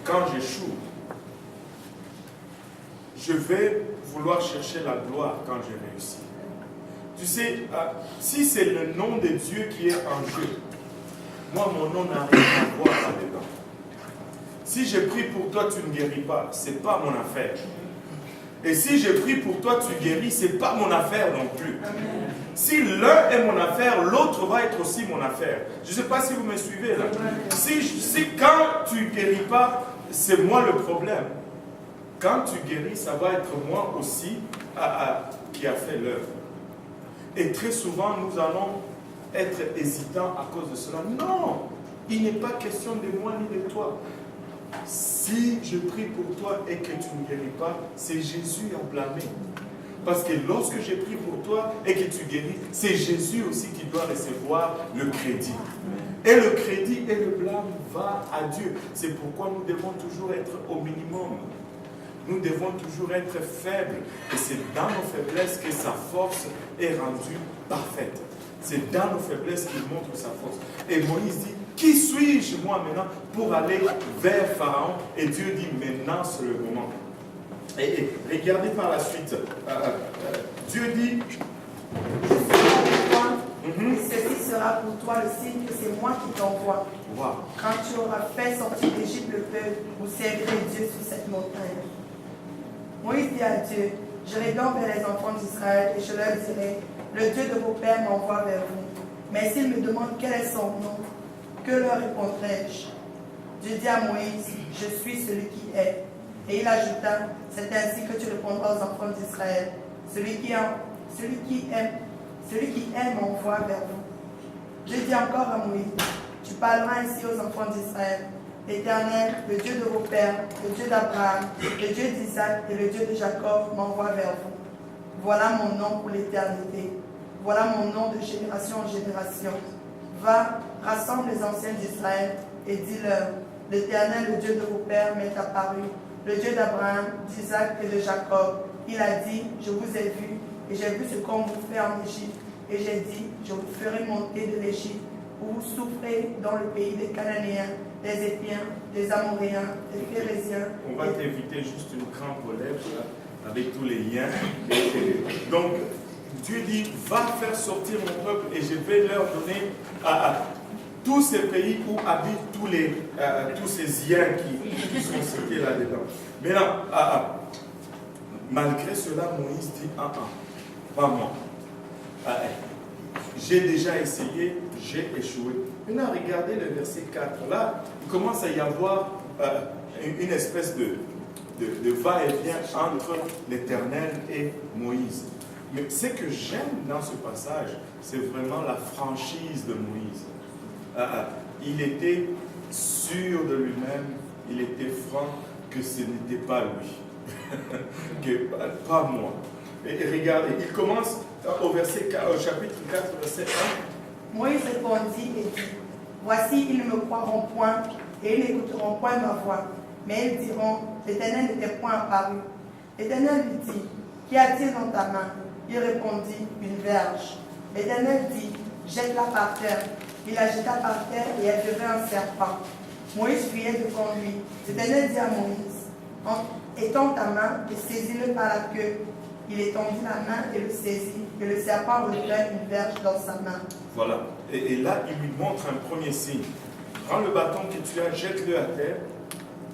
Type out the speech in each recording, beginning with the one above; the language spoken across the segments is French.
quand j'échoue, je vais vouloir chercher la gloire quand j'ai réussi. Tu sais, si c'est le nom de Dieu qui est en jeu, moi, mon nom n'a rien à voir là-dedans. Si je prie pour toi, tu ne guéris pas, ce n'est pas mon affaire. Et si je prie pour toi, tu guéris, ce n'est pas mon affaire non plus. Si l'un est mon affaire, l'autre va être aussi mon affaire. Je ne sais pas si vous me suivez là. Si quand tu ne guéris pas, c'est moi le problème. Quand tu guéris, ça va être moi aussi qui a fait l'œuvre. Et très souvent, nous allons être hésitants à cause de cela. Non, il n'est pas question de moi ni de toi. Si je prie pour toi et que tu ne guéris pas, c'est Jésus à blâmer. Parce que lorsque je prie pour toi et que tu guéris, c'est Jésus aussi qui doit recevoir le crédit. Et le crédit et le blâme va à Dieu. C'est pourquoi nous devons toujours être au minimum. Nous devons toujours être faibles. Et c'est dans nos faiblesses que sa force est rendue parfaite. C'est dans nos faiblesses qu'il montre sa force. Et Moïse dit, qui suis-je moi maintenant pour aller vers Pharaon? Et Dieu dit, maintenant c'est le moment. Et regardez par la suite. Dieu dit, ceci sera pour toi le signe que c'est moi qui t'envoie. Wow. Quand tu auras fait sortir d'Égypte le peuple, vous servirez Dieu sur cette montagne. Moïse dit à Dieu, j'irai donc vers les enfants d'Israël et je leur dirai, le Dieu de vos pères m'envoie vers vous. Mais s'ils me demandent quel est son nom, que leur répondrai-je? Dieu dit à Moïse, je suis celui qui est. Et il ajouta, c'est ainsi que tu répondras aux enfants d'Israël. Celui qui aime m'envoie vers vous. Dieu dit encore à Moïse, tu parleras ainsi aux enfants d'Israël. L'Éternel, le Dieu de vos pères, le Dieu d'Abraham, le Dieu d'Isaac et le Dieu de Jacob m'envoie vers vous. Voilà mon nom pour l'éternité. Voilà mon nom de génération en génération. Va, rassemble les anciens d'Israël et dis-leur, l'Éternel, le Dieu de vos pères, m'est apparu, le Dieu d'Abraham, d'Isaac et de Jacob. Il a dit, je vous ai vu, et j'ai vu ce qu'on vous fait en Égypte. Et j'ai dit, je vous ferai monter de l'Égypte, où vous souffrez dans le pays des Cananéens, des Éthiens, des Amoréens, des Phéréziens. On va t'inviter juste une crampe aux lèvres, là, avec tous les liens. Donc, Dieu dit, va faire sortir mon peuple et je vais leur donner tous ces pays où habitent tous ces liens qui sont cités là-dedans. Maintenant, malgré cela, Moïse dit, pas moi. J'ai déjà essayé, j'ai échoué. Maintenant, regardez le verset 4. Là, il commence à y avoir une espèce de va-et-vient entre l'Éternel et Moïse. Mais ce que j'aime dans ce passage, c'est vraiment la franchise de Moïse. Il était sûr de lui-même, il était franc que ce n'était pas lui, que pas moi. Et regardez, il commence au chapitre 4, verset 1. Moïse répondit et dit, voici, ils ne me croiront point et ils n'écouteront point ma voix. Mais ils diront, l'Éternel n'était point apparu. L'Éternel lui dit, qu'y a-t-il dans ta main? Il répondit, une verge. L'Éternel dit, jette-la par terre. Il la jeta par terre et elle devint un serpent. Moïse fuyait devant lui. L'Éternel dit à Moïse, étends ta main et saisis-le par la queue. Il étendit la main et le saisit, et le serpent relevait une verge dans sa main. Voilà. Et là, il lui montre un premier signe. Prends le bâton que tu as, jette-le à terre.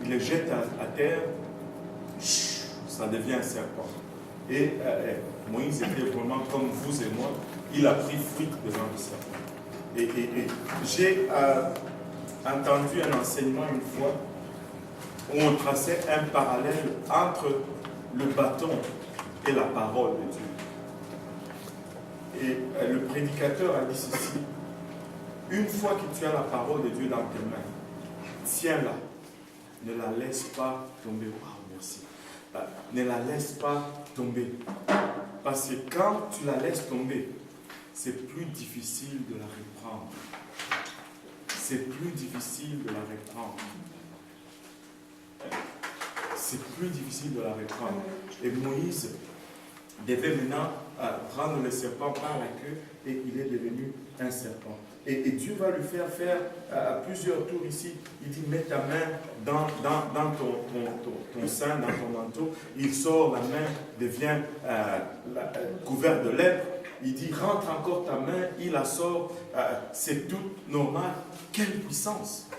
Il le jette à terre. Ça devient un serpent. Et Moïse était vraiment comme vous et moi. Il a pris fuite devant le serpent. Et j'ai entendu un enseignement une fois où on traçait un parallèle entre le bâton et la parole de Dieu. Et le prédicateur a dit ceci, une fois que tu as la parole de Dieu dans tes mains, tiens-la, ne la laisse pas tomber. Oh, merci. Ne la laisse pas tomber. Parce que quand tu la laisses tomber, c'est plus difficile de la reprendre. C'est plus difficile de la reprendre. C'est plus difficile de la reprendre. Et Moïse devait maintenant prendre le serpent par la queue et il est devenu un serpent. Et Dieu va lui faire faire plusieurs tours ici. Il dit, mets ta main dans ton sein, dans ton manteau. Il sort, la main devient couverte de lèpre. Il dit, rentre encore ta main, il la sort. C'est tout normal. Quelle puissance!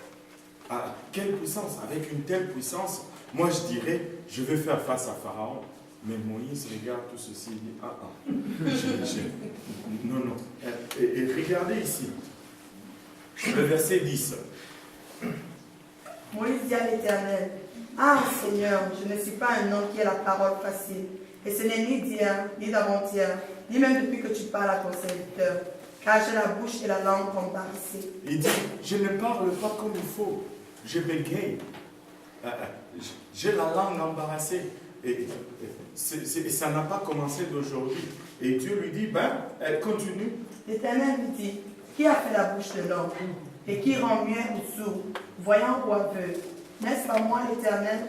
Quelle puissance! Avec une telle puissance, moi je dirais, je vais faire face à Pharaon. Mais Moïse regarde tout ceci, il dit, non, non. Et regardez ici, le verset 10. Moïse dit à l'Éternel, ah Seigneur, je ne suis pas un homme qui a la parole facile, et ce n'est ni d'hier, ni d'avant-hier, ni même depuis que tu parles à ton serviteur, car j'ai la bouche et la langue embarrassées. Il dit, je ne parle pas comme il faut, je bégaye, j'ai la langue embarrassée. Et ça n'a pas commencé d'aujourd'hui. Et Dieu lui dit, elle continue. L'Éternel lui dit, qui a fait la bouche de l'homme et qui rend muet ou sourd, voyant ou aveugle? N'est-ce pas moi, l'Éternel?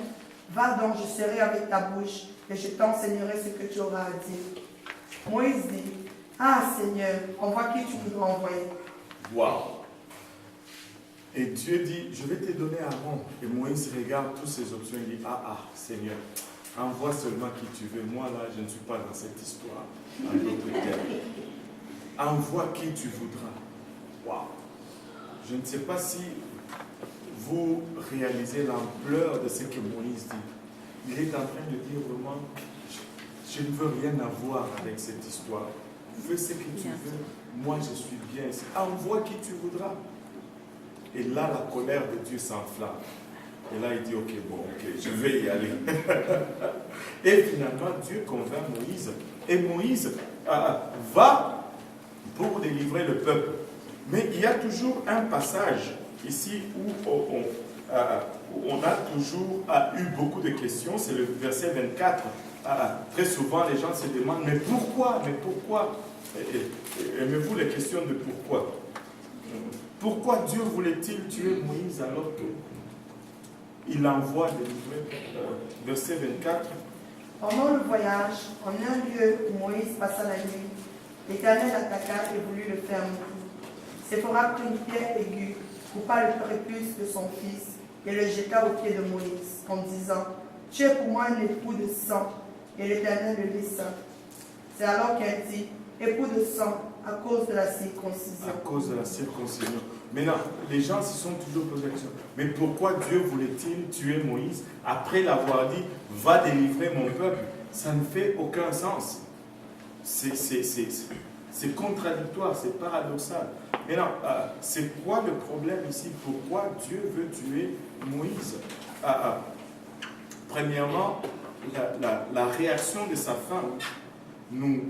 Va donc, je serai avec ta bouche et je t'enseignerai ce que tu auras à dire. Moïse dit, ah Seigneur, envoie qui tu voudras envoyer. Waouh! Et Dieu dit, je vais te donner Aaron. Et Moïse regarde toutes ces options et dit, Seigneur, envoie seulement qui tu veux. Moi, là, je ne suis pas dans cette histoire. En d'autres termes. Envoie qui tu voudras. Waouh! Je ne sais pas si vous réalisez l'ampleur de ce que Moïse dit. Il est en train de dire vraiment, je ne veux rien avoir avec cette histoire. Fais ce que tu veux. Moi, je suis bien ici. Envoie qui tu voudras. Et là, la colère de Dieu s'enflamme. Et là, il dit, ok, je vais y aller. Et finalement, Dieu convainc Moïse. Et Moïse va pour délivrer le peuple. Mais il y a toujours un passage ici où on a toujours eu beaucoup de questions. C'est le verset 24. Très souvent, les gens se demandent, mais pourquoi? Aimez-vous les questions de pourquoi? Pourquoi Dieu voulait-il tuer Moïse alors qu'il l'envoie délivrer? Verset 24. Pendant le voyage, en un lieu où Moïse passa la nuit, l'Éternel attaqua et voulut le faire mourir. Séphora prit une pierre aiguë, coupa le prépuce de son fils et le jeta aux pieds de Moïse, en disant, tu es pour moi un époux de sang. Et l'Éternel le laissa. C'est alors qu'elle dit, époux de sang, à cause de la circoncision. À cause de la circoncision. Maintenant, les gens se sont toujours posé la question, mais pourquoi Dieu voulait-il tuer Moïse après l'avoir dit, va délivrer mon peuple? Ça ne fait aucun sens. C'est contradictoire, c'est paradoxal. Maintenant, c'est quoi le problème ici? Pourquoi Dieu veut tuer Moïse? Premièrement, la réaction de sa femme nous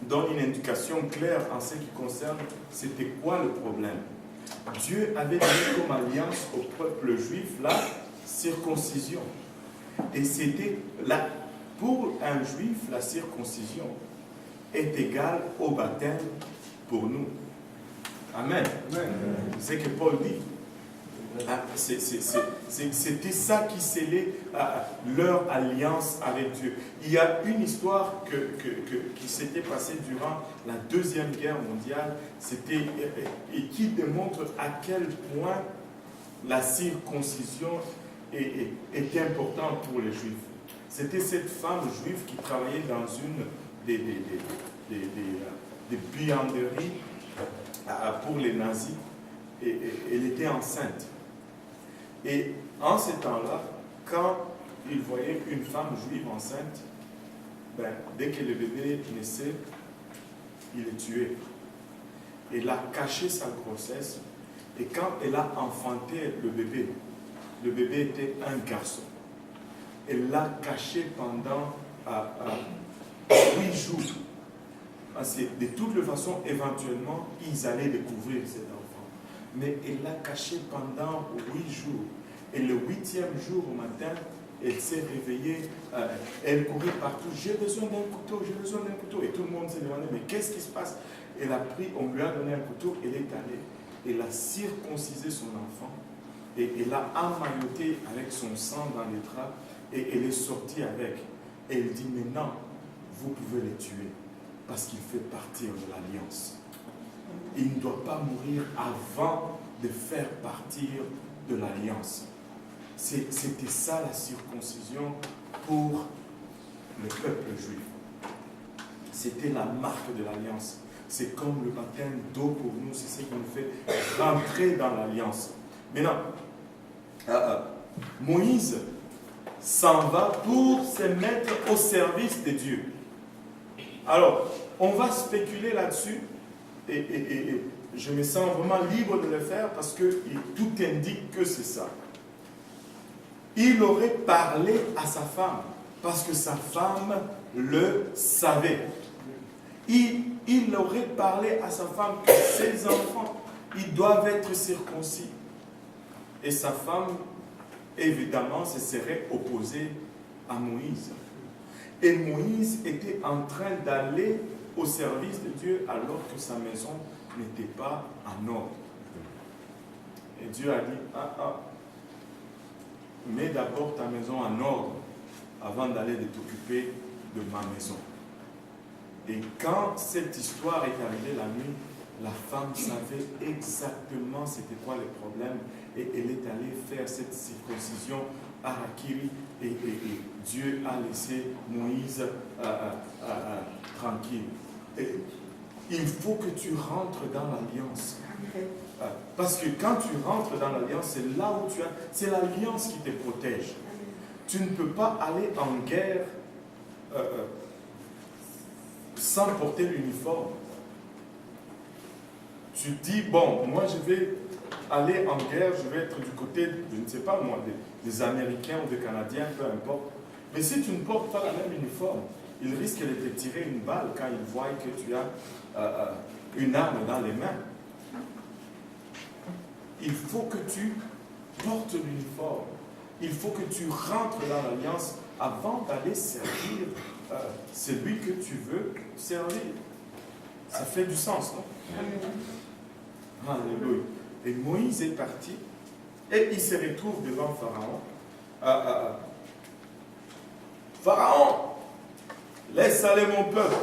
donne une indication claire en ce qui concerne c'était quoi le problème. Dieu avait donné comme alliance au peuple juif la circoncision. Et c'était là, pour un juif, la circoncision est égale au baptême pour nous. Amen. C'est ce que Paul dit. C'était ça qui scellait leur alliance avec Dieu. Il y a une histoire qui s'était passée durant la Deuxième Guerre mondiale et qui démontre à quel point la circoncision est importante pour les Juifs. C'était cette femme juive qui travaillait dans une des buanderies pour les nazis et elle était enceinte. Et en ce temps-là, quand il voyait une femme juive enceinte, dès que le bébé naissait, il est tué. Elle a caché sa grossesse et quand elle a enfanté le bébé était un garçon. Elle l'a caché pendant 8 jours. De toute façon, éventuellement, ils allaient découvrir cet enfant. Mais elle l'a caché pendant 8 jours. Et le 8e jour au matin, elle s'est réveillée, elle courait partout. J'ai besoin d'un couteau, j'ai besoin d'un couteau. Et tout le monde s'est demandé, mais qu'est-ce qui se passe? Elle a pris, on lui a donné un couteau, elle est allée. Elle a circoncisé son enfant. Et elle l'a emmailloté avec son sang dans les draps. Et elle est sortie avec. Et elle dit, maintenant, vous pouvez les tuer. Parce qu'il fait partie de l'alliance. Il ne doit pas mourir avant de faire partir de l'alliance. C'était ça la circoncision pour le peuple juif. C'était la marque de l'alliance. C'est comme le baptême d'eau pour nous, c'est ce qui nous fait rentrer dans l'alliance. Maintenant, Moïse s'en va pour se mettre au service de Dieu. Alors, on va spéculer là-dessus et je me sens vraiment libre de le faire parce que tout indique que c'est ça. Il aurait parlé à sa femme parce que sa femme le savait. Il aurait parlé à sa femme que ses enfants, ils doivent être circoncis. Et sa femme, évidemment, se serait opposée à Moïse. Et Moïse était en train d'aller au service de Dieu alors que sa maison n'était pas en ordre. Et Dieu a dit, mets d'abord ta maison en ordre avant d'aller t'occuper de ma maison. Et quand cette histoire est arrivée la nuit, la femme savait exactement c'était quoi le problème et elle est allée faire cette circoncision à Rakiri et Dieu a laissé Moïse tranquille. Et il faut que tu rentres dans l'alliance. Parce que quand tu rentres dans l'alliance, c'est là où tu as... C'est l'alliance qui te protège. Tu ne peux pas aller en guerre sans porter l'uniforme. Tu dis, bon, moi je vais aller en guerre, je vais être du côté, je ne sais pas moi, des Américains ou des Canadiens, peu importe. Mais si tu ne portes pas la même uniforme, ils risquent de te tirer une balle quand ils voient que tu as une arme dans les mains. Il faut que tu portes l'uniforme. Il faut que tu rentres dans l'alliance avant d'aller servir celui que tu veux servir. Ça fait du sens, non? Alléluia. Et Moïse est parti et il se retrouve devant Pharaon. Pharaon, laisse aller mon peuple.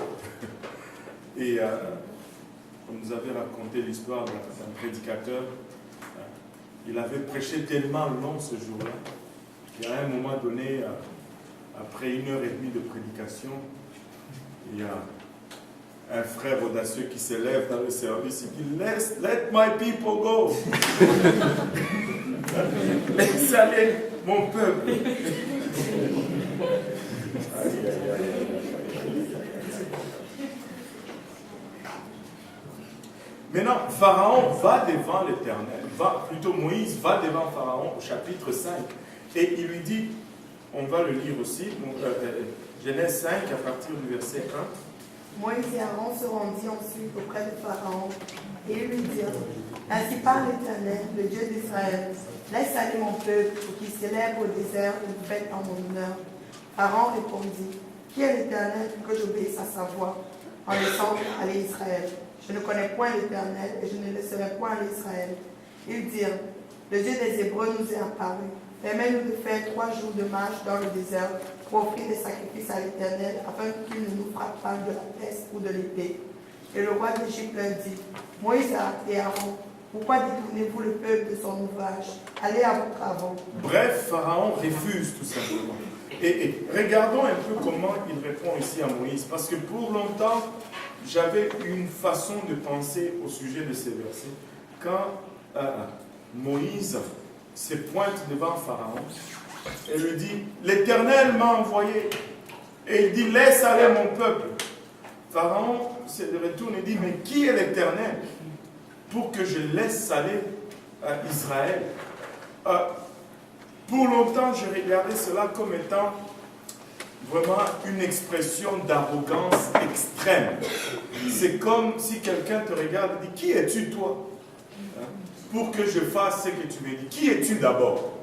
Et on nous avait raconté l'histoire d'un prédicateur. Il avait prêché tellement long ce jour-là qu'à un moment donné, après 1h30 de prédication, il y a un frère audacieux qui s'élève dans le service et dit « Let my people go !» Laisse aller mon peuple. Maintenant, Pharaon va devant l'Éternel, plutôt Moïse va devant Pharaon au chapitre 5, et il lui dit, on va le lire aussi, Genèse 5 à partir du verset 1. Moïse et Aaron se rendit ensuite auprès de Pharaon, et ils lui dirent, ainsi parle l'Éternel, le Dieu d'Israël, laisse aller mon peuple pour qu'il célèbre au désert une fête en mon honneur. Aaron répondit, qui est l'Éternel pour que j'obéisse à sa voix, en laissant aller Israël? Je ne connais point l'Éternel et je ne laisserai point aller Israël. Ils dirent, le Dieu des Hébreux nous est apparu. Permets-nous de faire 3 jours de marche dans le désert pour offrir des sacrifices à l'Éternel afin qu'il ne nous frappe pas de la peste ou de l'épée. Et le roi d'Égypte leur dit, Moïse et Aaron, pourquoi détournez-vous le peuple de son ouvrage? Allez à vos travaux. Bref, Pharaon refuse tout simplement. Et regardons un peu comment il répond ici à Moïse. Parce que pour longtemps, j'avais une façon de penser au sujet de ces versets. Quand Moïse se pointe devant Pharaon et lui dit, l'Éternel m'a envoyé. Et il dit, laisse aller mon peuple. Pharaon se retourne et dit, mais qui est l'Éternel pour que je laisse aller Israël? Pour longtemps, je regardais cela comme étant vraiment une expression d'arrogance extrême. C'est comme si quelqu'un te regarde et dit, qui es-tu toi? Pour que je fasse ce que tu me dis. Qui es-tu d'abord?